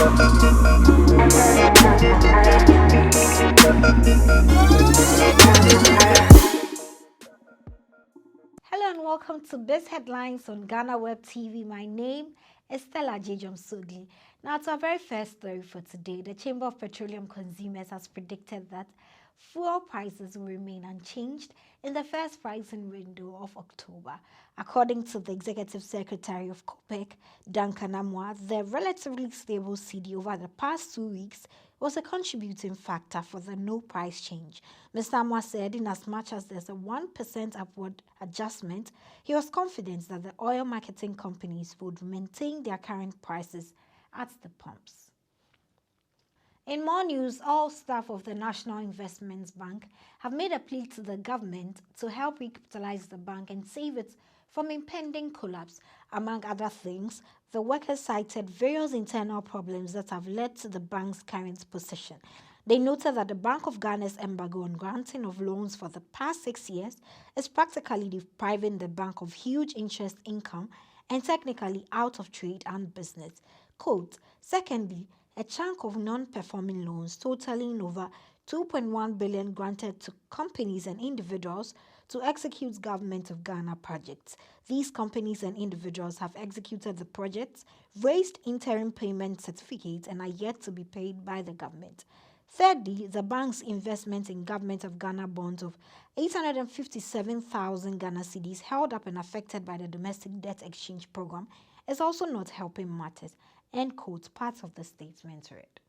Hello and welcome to BizHeadlines on GhanaWeb TV. My name is Stella Sogli. Now, to our very first story for today, the Chamber of Petroleum Consumers has predicted that fuel prices will remain unchanged in the first pricing window of October. According to the Executive Secretary of COPEC, Nkommo Wo Ho, the relatively stable CD over the past 2 weeks was a contributing factor for the no price change. Mr. Mo said in as much as there's a 1% upward adjustment, he was confident that the oil marketing companies would maintain their current prices at the pumps. In more news, all staff of the National Investment Bank have made a plea to the government to help recapitalize the bank and save it from impending collapse. Among other things, the workers cited various internal problems that have led to the bank's current position. They noted that the Bank of Ghana's embargo on granting of loans for the past 6 years is practically depriving the bank of huge interest income and technically out of trade and business. Quote, secondly, a chunk of non-performing loans totaling over 2.1 billion granted to companies and individuals to execute Government of Ghana projects. These companies and individuals have executed the projects, raised interim payment certificates, and are yet to be paid by the government. Thirdly, the bank's investment in Government of Ghana bonds of 857,000 Ghana cedis held up and affected by the domestic debt exchange program is also not helping matters. End quote, part of the statement read.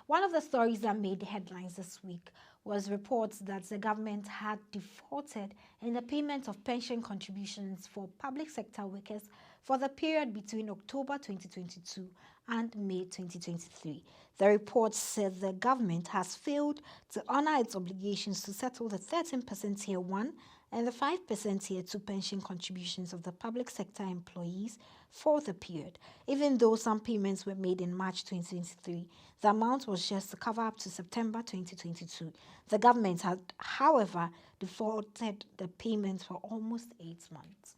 One of the stories that made headlines this week was reports that the government had defaulted in the payment of pension contributions for public sector workers for the period between October 2022 and May 2023. The report said the government has failed to honor its obligations to settle the 13% Tier 1 and the 5% Tier 2 pension contributions of the public sector employees for the period. Even though some payments were made in March 2023, the amount was just to cover up to September 2022. The government had, however, defaulted the payments for almost 8 months.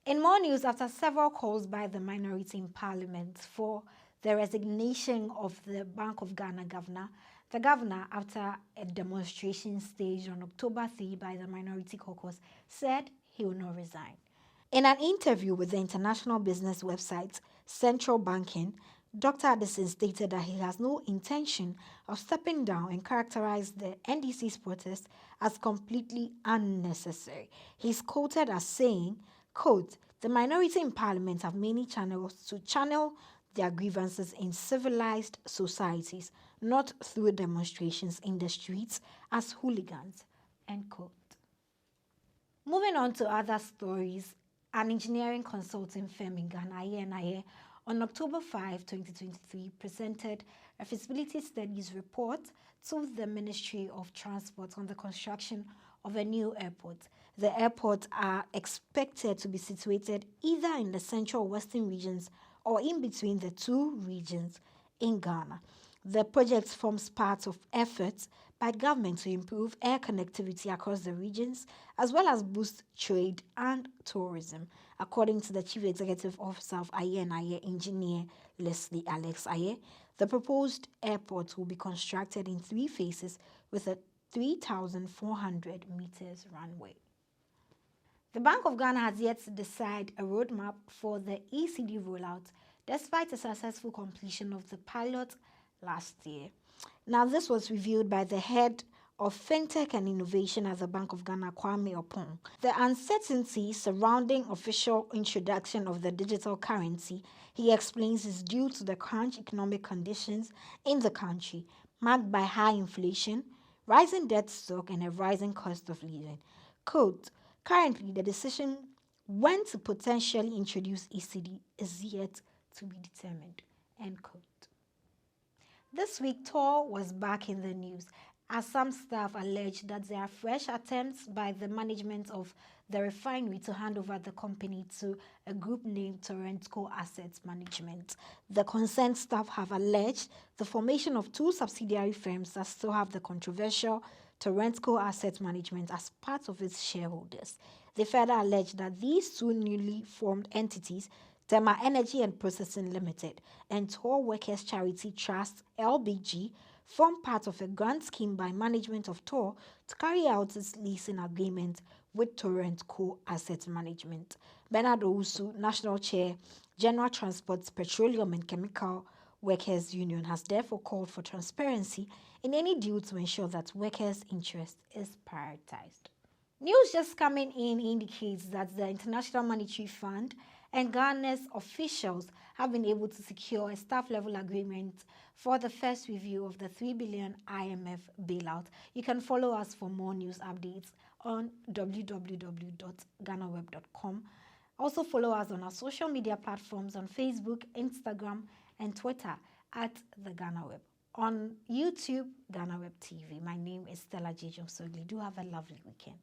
In more news, after several calls by the minority in Parliament for the resignation of the Bank of Ghana governor, the governor, after a demonstration staged on October 3 by the minority caucus, said he will not resign. In an interview with the international business website Central Banking, Dr. Addison stated that he has no intention of stepping down and characterized the NDC's protest as completely unnecessary. He's quoted as saying, quote, the minority in Parliament have many channels to channel their grievances in civilized societies, not through demonstrations in the streets as hooligans, end quote. Moving on to other stories, an engineering consulting firm in Ghana, on October 5, 2023, presented a feasibility studies report to the Ministry of Transport on the construction of a new airport. The airports are expected to be situated either in the central or western regions or in between the two regions in Ghana. The project forms part of efforts by government to improve air connectivity across the regions, as well as boost trade and tourism. According to the Chief Executive Officer of Aye, Engineer Leslie Alex Aye, the proposed airport will be constructed in 3 phases with a 3,400 meters runway. The Bank of Ghana has yet to decide a roadmap for the ECD rollout, despite the successful completion of the pilot last year. Now, this was revealed by the head of FinTech and Innovation at the Bank of Ghana, Kwame Opong. The uncertainty surrounding official introduction of the digital currency, he explains, is due to the current economic conditions in the country, marked by high inflation, rising debt stock, and a rising cost of living. Quote, currently, the decision when to potentially introduce ECD is yet to be determined, end quote. This week, Tor was back in the news as some staff alleged that there are fresh attempts by the management of the refinery to hand over the company to a group named Torrentco Asset Management. The concerned staff have alleged the formation of 2 subsidiary firms that still have the controversial Torrentco Asset Management as part of its shareholders. They further alleged that these 2 newly formed entities Tema Energy and Processing Limited, and Tour Workers Charity Trust (LBG) form part of a grant scheme by management of Tour to carry out its leasing agreement with Torrent Co Asset Management. Bernard Owusu, National Chair, General Transport, Petroleum and Chemical Workers Union, has therefore called for transparency in any deal to ensure that workers' interest is prioritized. News just coming in indicates that the International Monetary Fund and Ghana's officials have been able to secure a staff-level agreement for the first review of the $3 billion IMF bailout. You can follow us for more news updates on www.ghanaweb.com. Also follow us on our social media platforms on Facebook, Instagram, and Twitter at the GhanaWeb. On YouTube, GhanaWeb TV. My name is Stella J. Josogli. Do have a lovely weekend.